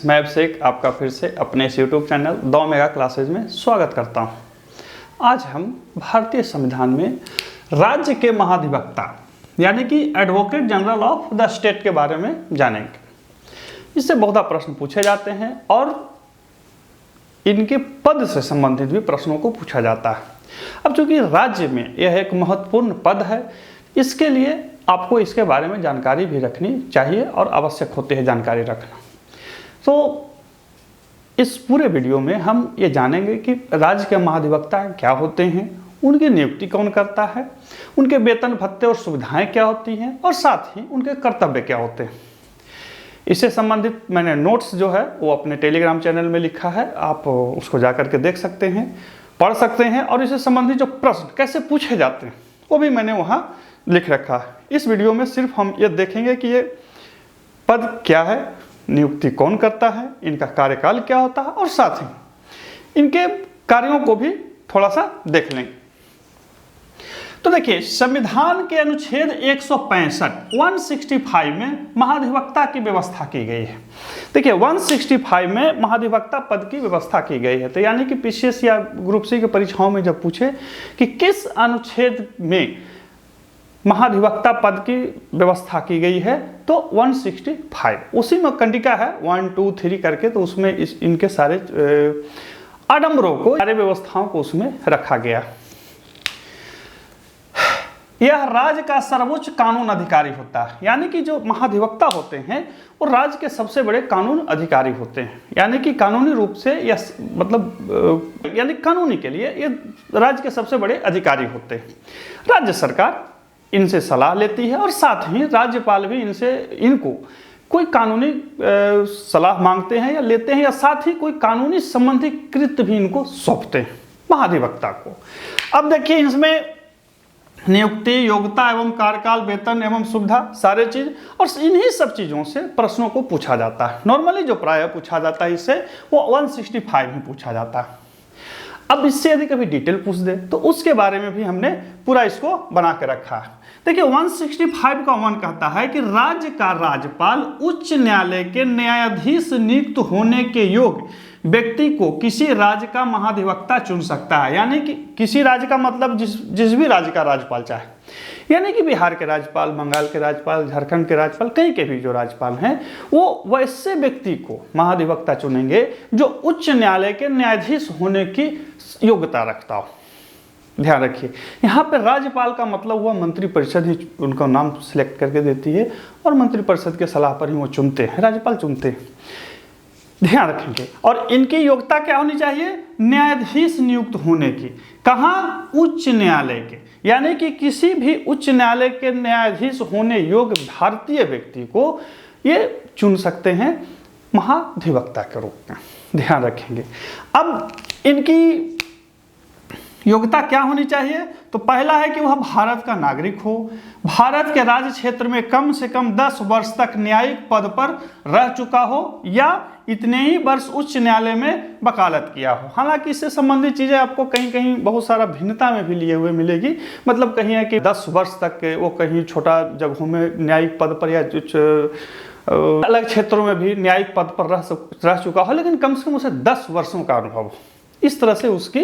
मैं अभिषेक आपका फिर से अपने इस यूट्यूब चैनल दो मेगा क्लासेज में स्वागत करता हूं। आज हम भारतीय संविधान में राज्य के महाधिवक्ता यानी कि advocate general of the state के बारे में जानेंगे। इससे बहुत प्रश्न पूछे जाते हैं और इनके पद से संबंधित भी प्रश्नों को पूछा जाता है। अब चूंकि राज्य में यह एक महत्वपूर्ण पद है, इसके लिए आपको इसके बारे में जानकारी भी रखनी चाहिए और आवश्यक होती है जानकारी रखना। तो इस पूरे वीडियो में हम ये जानेंगे कि राज्य के महाधिवक्ता क्या होते हैं, उनकी नियुक्ति कौन करता है, उनके वेतन भत्ते और सुविधाएं क्या होती हैं और साथ ही उनके कर्तव्य क्या होते हैं। इससे संबंधित मैंने नोट्स जो है वो अपने टेलीग्राम चैनल में लिखा है, आप उसको जा करके देख सकते हैं, पढ़ सकते हैं और इससे संबंधित जो प्रश्न कैसे पूछे जाते हैं वो भी मैंने वहाँ लिख रखा है। इस वीडियो में सिर्फ हम ये देखेंगे कि ये पद क्या है, नियुक्ति कौन करता है, इनका कार्यकाल क्या होता है और साथ ही इनके कार्यों को भी थोड़ा सा देख लेंगे। तो देखिए, संविधान के अनुच्छेद 165 में महाधिवक्ता की व्यवस्था की गई है। देखिए 165 में महाधिवक्ता पद की व्यवस्था की गई है। तो यानी कि पीसीएस या ग्रुप सी की परीक्षाओं में जब पूछे कि किस अनुच्छेद में महाधिवक्ता पद की व्यवस्था की गई है तो 165 उसी में कंडिका है 1, 2, 3 करके, तो उसमें इनके सारे आडंबरों को, सारे व्यवस्थाओं को उसमें रखा गया। यह राज्य का सर्वोच्च कानून अधिकारी होता है। यानी कि जो महाधिवक्ता होते हैं वो राज्य के सबसे बड़े कानून अधिकारी होते हैं। यानी कि कानूनी रूप से या मतलब यानी कानूनी के लिए ये राज्य के सबसे बड़े अधिकारी होते हैं। राज्य सरकार इनसे सलाह लेती है और साथ ही राज्यपाल भी इनको कोई कानूनी सलाह मांगते हैं या लेते हैं, या साथ ही कोई कानूनी संबंधी कृत्य भी इनको सौंपते हैं महाधिवक्ता को। अब देखिए, इसमें नियुक्ति, योग्यता एवं कार्यकाल, वेतन एवं सुविधा, सारे चीज और इन्हीं सब चीजों से प्रश्नों को पूछा जाता है। नॉर्मली जो प्राय पूछा जाता है इससे वो 165 ही पूछा जाता है। अब इससे यदि कभी डिटेल पूछ दे तो उसके बारे में भी हमने पूरा इसको बना के रखा है। देखिए 165 का 1 कहता है कि राज्य का राज्यपाल उच्च न्यायालय के न्यायाधीश नियुक्त होने के योग्य व्यक्ति को किसी राज्य का महाधिवक्ता चुन सकता है। यानी कि किसी राज्य का मतलब जिस भी राज्य का राज्यपाल चाहे, यानी कि बिहार के राज्यपाल, बंगाल के राज्यपाल, झारखंड के राज्यपाल, कहीं के भी जो राज्यपाल हैं वो वैसे व्यक्ति को महाधिवक्ता चुनेंगे जो उच्च न्यायालय के न्यायाधीश होने की योग्यता रखता हो। ध्यान रखिए, यहाँ पे राज्यपाल का मतलब हुआ मंत्रिपरिषद ही उनका नाम सिलेक्ट करके देती है और मंत्रिपरिषद के सलाह पर ही वो चुनते हैं, राज्यपाल चुनते हैं। ध्यान रखेंगे। और इनकी योग्यता क्या होनी चाहिए? न्यायाधीश नियुक्त होने की। कहाँ? उच्च न्यायालय के। यानी कि किसी भी उच्च न्यायालय के न्यायाधीश होने योग्य भारतीय व्यक्ति को ये चुन सकते हैं महाधिवक्ता के रूप में। ध्यान रखेंगे। अब इनकी योग्यता क्या होनी चाहिए? तो पहला है कि वह भारत का नागरिक हो, भारत के राज्य क्षेत्र में कम से कम 10 वर्ष तक न्यायिक पद पर रह चुका हो या इतने ही वर्ष उच्च न्यायालय में वकालत किया हो। हालांकि इससे संबंधित चीज़ें आपको कहीं कहीं बहुत सारा भिन्नता में भी लिए हुए मिलेगी। मतलब कहीं है कि 10 वर्ष तक वो कहीं छोटा जगहों में न्यायिक पद पर या कुछ अलग क्षेत्रों में भी न्यायिक पद पर रह चुका हो, लेकिन कम से कम उसे 10 वर्षों का अनुभव हो। इस तरह से उसकी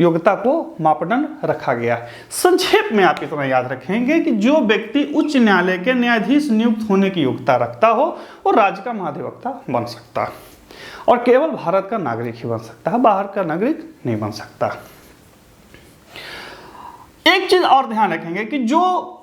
योग्यता को मापदंड रखा गया है। संक्षेप में आप इतना याद रखेंगे कि जो व्यक्ति उच्च न्यायालय के न्यायाधीश नियुक्त होने की योग्यता रखता हो वो राज्य का महाधिवक्ता बन सकता है और केवल भारत का नागरिक ही बन सकता है, बाहर का नागरिक नहीं बन सकता। एक चीज और ध्यान रखेंगे कि जो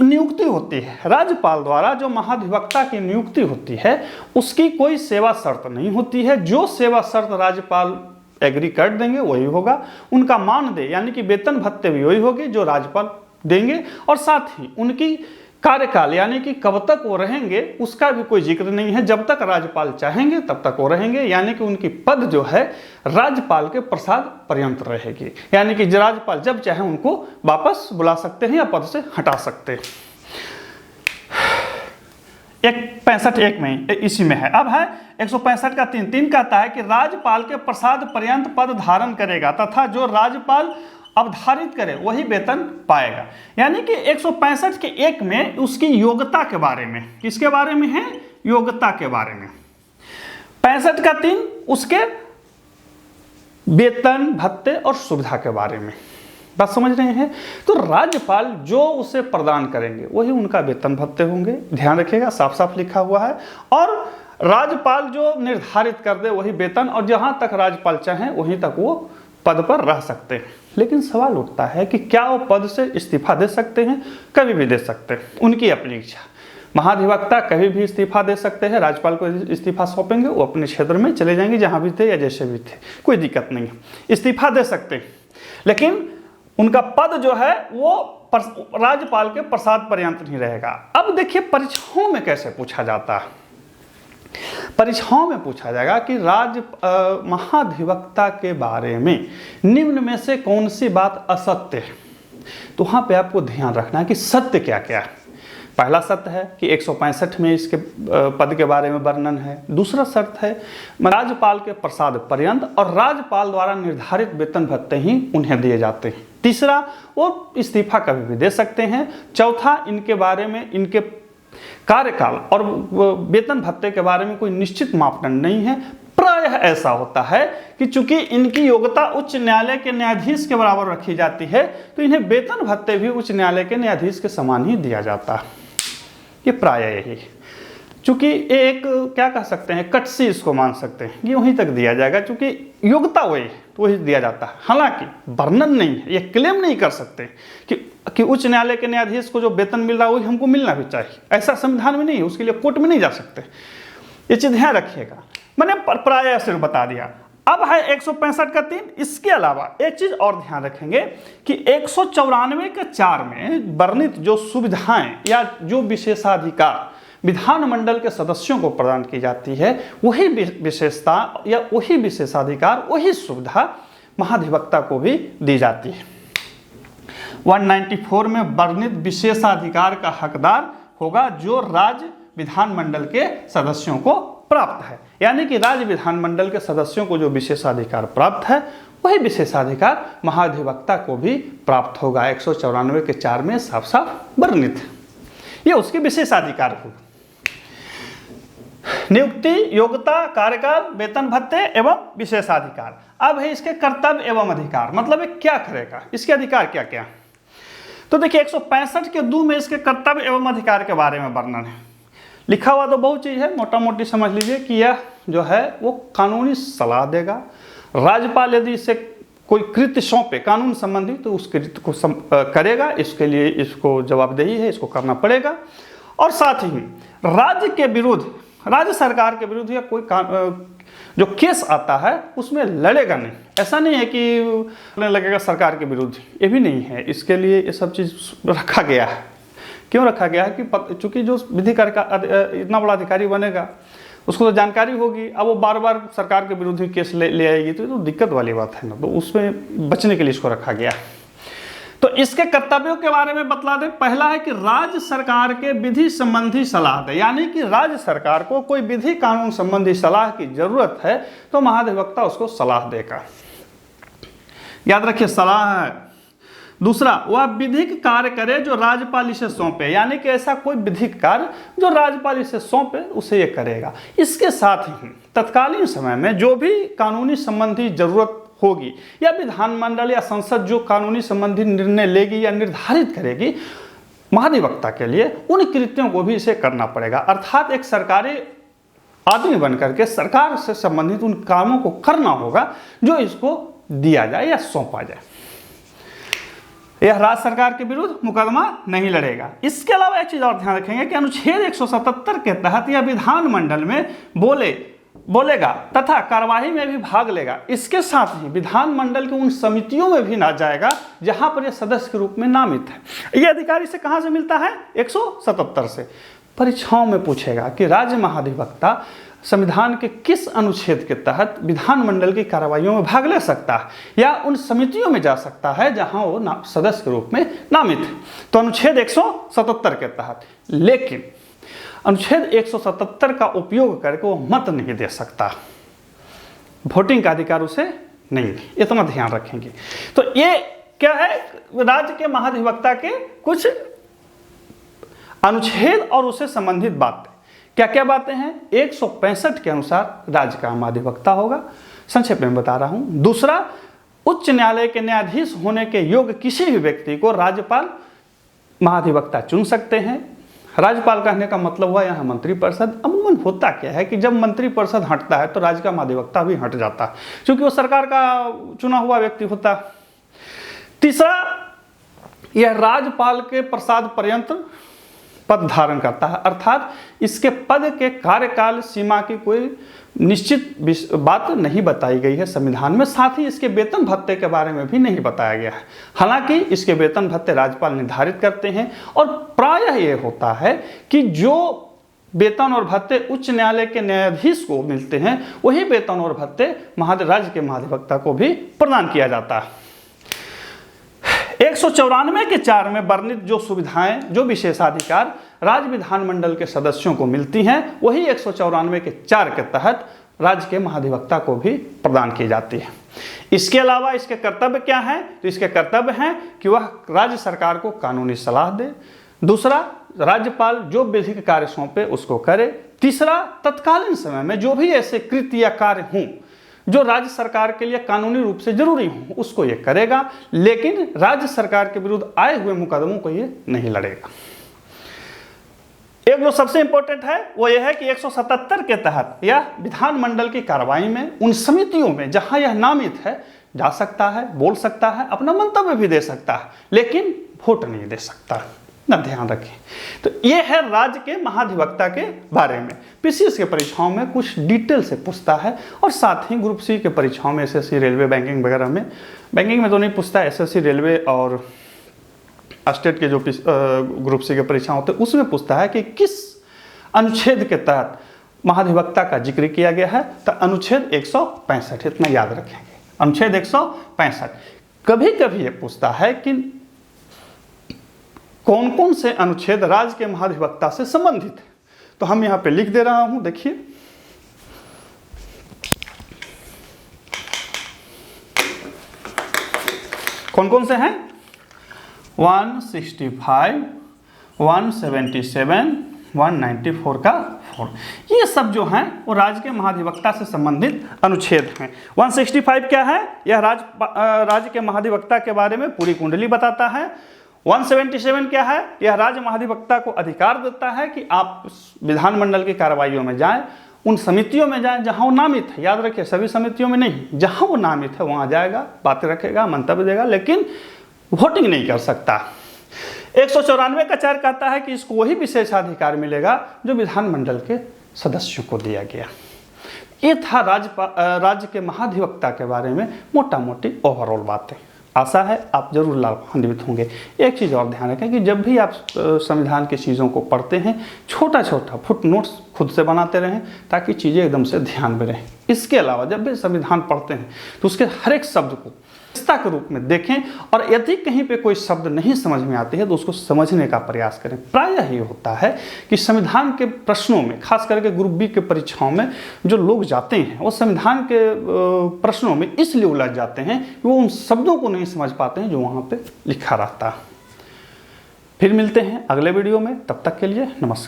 नियुक्ति होती है राज्यपाल द्वारा, जो महाधिवक्ता की नियुक्ति होती है उसकी कोई सेवा शर्त नहीं होती है। जो सेवा शर्त राज्यपाल एग्री कर देंगे वही होगा। उनका मानदेय यानी कि वेतन भत्ते भी वही होगी जो राज्यपाल देंगे, और साथ ही उनकी कार्यकाल यानी कि कब तक वो रहेंगे उसका भी कोई जिक्र नहीं है। जब तक राज्यपाल चाहेंगे तब तक वो रहेंगे। यानी कि उनकी पद जो है राज्यपाल के प्रसाद पर्यंत रहेगी। यानी कि राज्यपाल जब चाहे उनको वापस बुला सकते हैं या पद से हटा सकते हैं। 165 में इसी में है। अब है 165 का 3 कहता है कि राज्यपाल के प्रसाद पर्यंत पद धारण करेगा तथा जो राज्यपाल अवधारित करे वही वेतन पाएगा। यानी कि 165 के 1 में उसकी योग्यता के बारे में, किसके बारे में है? योग्यता के बारे में। 65 का 3 उसके वेतन, भत्ते और सुविधा के बारे में बात समझ रहे हैं। तो राज्यपाल जो उसे प्रदान करेंगे वही उनका वेतन भत्ते होंगे, ध्यान रखिएगा, साफ साफ लिखा हुआ है। और राज्यपाल जो निर्धारित कर दे वही वेतन, और जहां तक राज्यपाल चाहें वहीं तक वो पद पर रह सकते हैं। लेकिन सवाल उठता है कि क्या वो पद से इस्तीफा दे सकते हैं? कभी भी दे सकते हैं, उनकी अपनी इच्छा। महाधिवक्ता कभी भी इस्तीफा दे सकते हैं, राज्यपाल को इस्तीफा सौंपेंगे, वो अपने क्षेत्र में चले जाएंगे जहां भी थे या जैसे भी थे, कोई दिक्कत नहीं है, इस्तीफा दे सकते हैं। लेकिन उनका पद जो है वो राज्यपाल के प्रसाद पर्यंत नहीं रहेगा। अब देखिए परीक्षाओं में कैसे पूछा जाता है। परीक्षाओं में पूछा जाएगा कि महाधिवक्ता के बारे में निम्न में से कौन सी बात असत्य है। तो वहां पे आपको ध्यान रखना है कि सत्य क्या क्या है। पहला सत्य है कि 165 में इसके पद के बारे में वर्णन है। दूसरा शर्त है राज्यपाल के प्रसाद पर्यंत और राज्यपाल द्वारा निर्धारित वेतन भत्ते ही उन्हें दिए जाते हैं। तीसरा, वो इस्तीफा कभी भी दे सकते हैं। चौथा, इनके बारे में, इनके कार्यकाल और वेतन भत्ते के बारे में कोई निश्चित मापदंड नहीं है। प्रायः ऐसा होता है कि चूंकि इनकी योग्यता उच्च न्यायालय के न्यायाधीश के बराबर रखी जाती है, तो इन्हें वेतन भत्ते भी उच्च न्यायालय के न्यायाधीश के समान ही दिया जाता है। ये प्रायः यही, चूंकि एक क्या कह सकते हैं, कटसी इसको मान सकते हैं, ये वहीं तक दिया जाएगा, चूंकि योग्यता वही है तो वही दिया जाता है। हालांकि वर्णन नहीं है, ये क्लेम नहीं कर सकते कि उच्च न्यायालय के न्यायाधीश को जो वेतन मिल रहा है वही हमको मिलना भी चाहिए, ऐसा संविधान में नहीं है, उसके लिए कोर्ट में नहीं जा सकते। ये चीज ध्यान रखिएगा, मैंने प्रायः सिर्फ बता दिया। अब है 165 का 3। इसके अलावा एक चीज और ध्यान रखेंगे कि 194 के 4 में वर्णित जो सुविधाएं या जो विशेषाधिकार विधानमंडल के सदस्यों को प्रदान की जाती है, वही विशेषता या वही विशेषाधिकार, वही सुविधा महाधिवक्ता को भी दी जाती है। 194 में वर्णित विशेषाधिकार का हकदार होगा जो राज्य विधानमंडल के सदस्यों को प्राप्त है। यानी कि राज्य विधानमंडल के सदस्यों को जो विशेषाधिकार प्राप्त है वही विशेषाधिकार महाधिवक्ता को भी प्राप्त होगा। 194 के 4 में साफ साफ वर्णित है, ये उसके विशेषाधिकार होगा। नियुक्ति, योग्यता, कार्यकाल, वेतन भत्ते एवं विशेषाधिकार। अब है इसके कर्तव्य एवं अधिकार, मतलब ये क्या करेगा, इसके अधिकार क्या क्या। तो देखिए 165 के 2 में इसके कर्तव्य एवं अधिकार के बारे में वर्णन है। लिखा हुआ तो बहुत चीज है, मोटा मोटी समझ लीजिए कि यह जो है वो कानूनी सलाह देगा। राज्यपाल यदि इसे कोई कृत्य सौंपे कानून संबंधी तो उस कृत्य को करेगा, इसके लिए इसको जवाबदेही है, इसको करना पड़ेगा। और साथ ही राज्य के विरुद्ध, राज्य सरकार के विरुद्ध या कोई जो केस आता है उसमें लड़ेगा नहीं। ऐसा नहीं है कि लगेगा सरकार के विरुद्ध, ये भी नहीं है। इसके लिए ये सब चीज रखा गया है। क्यों रखा गया है कि चूंकि जो विधि का इतना बड़ा अधिकारी बनेगा उसको तो जानकारी होगी, अब वो बार बार सरकार के विरुद्ध ही केस ले आएगी तो दिक्कत वाली बात है ना, तो उसमें बचने के लिए इसको रखा गया। तो इसके कर्तव्यों के बारे में बतला दें। पहला है कि राज्य सरकार के विधि संबंधी सलाह दे, यानी कि राज्य सरकार को कोई विधि कानून संबंधी सलाह की जरूरत है तो महाधिवक्ता उसको सलाह देगा, याद रखिए सलाह है। दूसरा, वह विधिक कार्य करे जो राज्यपाल इसे सौंपे, यानी कि ऐसा कोई विधिक कार्य जो राज्यपाल इसे सौंपे उसे ये करेगा। इसके साथ ही तत्कालीन समय में जो भी कानूनी संबंधी जरूरत होगी या विधानमंडल या संसद जो कानूनी संबंधी निर्णय लेगी या निर्धारित करेगी महाधिवक्ता के लिए, उन कृत्यों को भी इसे करना पड़ेगा। अर्थात एक सरकारी आदमी बनकर के सरकार से संबंधित उन कामों को करना होगा जो इसको दिया जाए या सौंपा जाए। यह राज्य सरकार के विरुद्ध मुकदमा नहीं लड़ेगा। इसके अलावा एक चीज और ध्यान रखेंगे कि अनुच्छेद 177 के तहत यह विधानमंडल में बोलेगा तथा कार्यवाही में भी भाग लेगा। इसके साथ ही विधानमंडल की उन समितियों में भी ना जाएगा जहां पर यह सदस्य के रूप में नामित है। यह अधिकारी से कहां से मिलता है? 177 से। परीक्षाओं में पूछेगा कि राज्य महाधिवक्ता संविधान के किस अनुच्छेद के तहत विधानमंडल की कार्रवाइयों में भाग ले सकता है या उन समितियों में जा सकता है जहां वो सदस्य के रूप में नामित है। तो अनुच्छेद 177 के तहत। लेकिन अनुच्छेद 177 का उपयोग करके वो मत नहीं दे सकता, वोटिंग का अधिकार उसे नहीं, इतना ध्यान रखेंगे। तो ये क्या है, राज्य के महाधिवक्ता के कुछ अनुच्छेद और उससे संबंधित बातें। क्या क्या बातें हैं? 165 के अनुसार राज्य का महाधिवक्ता होगा, संक्षेप में बता रहा हूं। दूसरा, उच्च न्यायालय के न्यायाधीश होने के योग्य किसी भी व्यक्ति को राज्यपाल महाधिवक्ता चुन सकते हैं। राज्यपाल कहने का मतलब हुआ यहाँ मंत्रिपरिषद। अमूमन होता क्या है कि जब मंत्रिपरिषद हटता है तो राज्य का महाधिवक्ता भी हट जाता है, क्योंकि वो सरकार का चुना हुआ व्यक्ति होता है। तीसरा, यह राज्यपाल के प्रसाद पर्यंत पद धारण करता है, अर्थात इसके पद के कार्यकाल सीमा की कोई निश्चित बात नहीं बताई गई है संविधान में। साथ ही इसके वेतन भत्ते के बारे में भी नहीं बताया गया है। हालांकि इसके वेतन भत्ते राज्यपाल निर्धारित करते हैं, और प्रायः यह होता है कि जो वेतन और भत्ते उच्च न्यायालय के न्यायाधीश को मिलते हैं वही वेतन और भत्ते राज्य के महाधिवक्ता को भी प्रदान किया जाता है। 194 के 4 में वर्णित जो सुविधाएं, जो विशेषाधिकार राज्य विधानमंडल के सदस्यों को मिलती हैं, वही 194 के 4 के तहत राज्य के महाधिवक्ता को भी प्रदान की जाती है। इसके अलावा इसके कर्तव्य क्या हैं? तो इसके कर्तव्य हैं कि वह राज्य सरकार को कानूनी सलाह दे। दूसरा, राज्यपाल जो विधिक कार्य सौंपे उसको करे। तीसरा, तत्कालीन समय में जो भी ऐसे कृत्य या कार्य हों जो राज्य सरकार के लिए कानूनी रूप से जरूरी हो उसको ये करेगा, लेकिन राज्य सरकार के विरुद्ध आए हुए मुकदमों को ये नहीं लड़ेगा। एक जो सबसे इंपॉर्टेंट है वो ये है कि 177 के तहत यह विधानमंडल की कार्रवाई में उन समितियों में जहां यह नामित है जा सकता है, बोल सकता है, अपना मंतव्य भी दे सकता है, लेकिन वोट नहीं दे सकता। ना ध्यान रखें। तो ये है राज्य के महाधिवक्ता के बारे में। पीसीएस के परीक्षाओं में कुछ डिटेल से पूछता है, और साथ ही ग्रुप सी के परीक्षाओं में, एसएससी, रेलवे, बैंकिंग वगैरह में, बैंकिंग में तो नहीं पूछता, एसएससी, रेलवे और स्टेट के जो ग्रुप सी के परीक्षा होते हैं उसमें पूछता है कि किस अनुच्छेद के तहत महाधिवक्ता का जिक्र किया गया है। तो अनुच्छेद 165, इतना याद रखेंगे, अनुच्छेद 165। कभी कभी ये पूछता है कि कौन कौन से अनुच्छेद राज्य के महाधिवक्ता से संबंधित है, तो हम यहां पे लिख दे रहा हूं, देखिए। कौन कौन से हैं? 165, 177, 194 का 4, ये सब जो हैं वो राज्य के महाधिवक्ता से संबंधित अनुच्छेद हैं। 165 क्या है? यह राज्य के महाधिवक्ता के बारे में पूरी कुंडली बताता है। 177 क्या है? यह राज्य महाधिवक्ता को अधिकार देता है कि आप विधानमंडल की कार्रवाइयों में जाएं, उन समितियों में जाएं जहां वो नामित है। याद रखिए, सभी समितियों में नहीं, जहां वो नामित है वहां जाएगा, बातें रखेगा, मंतव्य देगा, लेकिन वोटिंग नहीं कर सकता। 194 का 4 कहता है कि इसको वही विशेषाधिकार मिलेगा जो विधानमंडल के सदस्यों को दिया गया। ये था राज्य के महाधिवक्ता के बारे में मोटा मोटी ओवरऑल बातें। आशा है आप जरूर लाभान्वित होंगे। एक चीज़ और ध्यान रखें कि जब भी आप संविधान की चीज़ों को पढ़ते हैं, छोटा छोटा फुट नोट्स खुद से बनाते रहें ताकि चीज़ें एकदम से ध्यान में रहें। इसके अलावा जब भी संविधान पढ़ते हैं तो उसके हर एक शब्द को हिस्सा के रूप में देखें, और यदि कहीं पे कोई शब्द नहीं समझ में आती है तो उसको समझने का प्रयास करें। प्रायः ये होता है कि संविधान के प्रश्नों में, खास करके ग्रुप बी के परीक्षाओं में जो लोग जाते हैं वो संविधान के प्रश्नों में इसलिए उलझ जाते हैं कि वो उन शब्दों को नहीं समझ पाते हैं जो वहाँ पे लिखा रहता है। फिर मिलते हैं अगले वीडियो में, तब तक के लिए नमस्कार।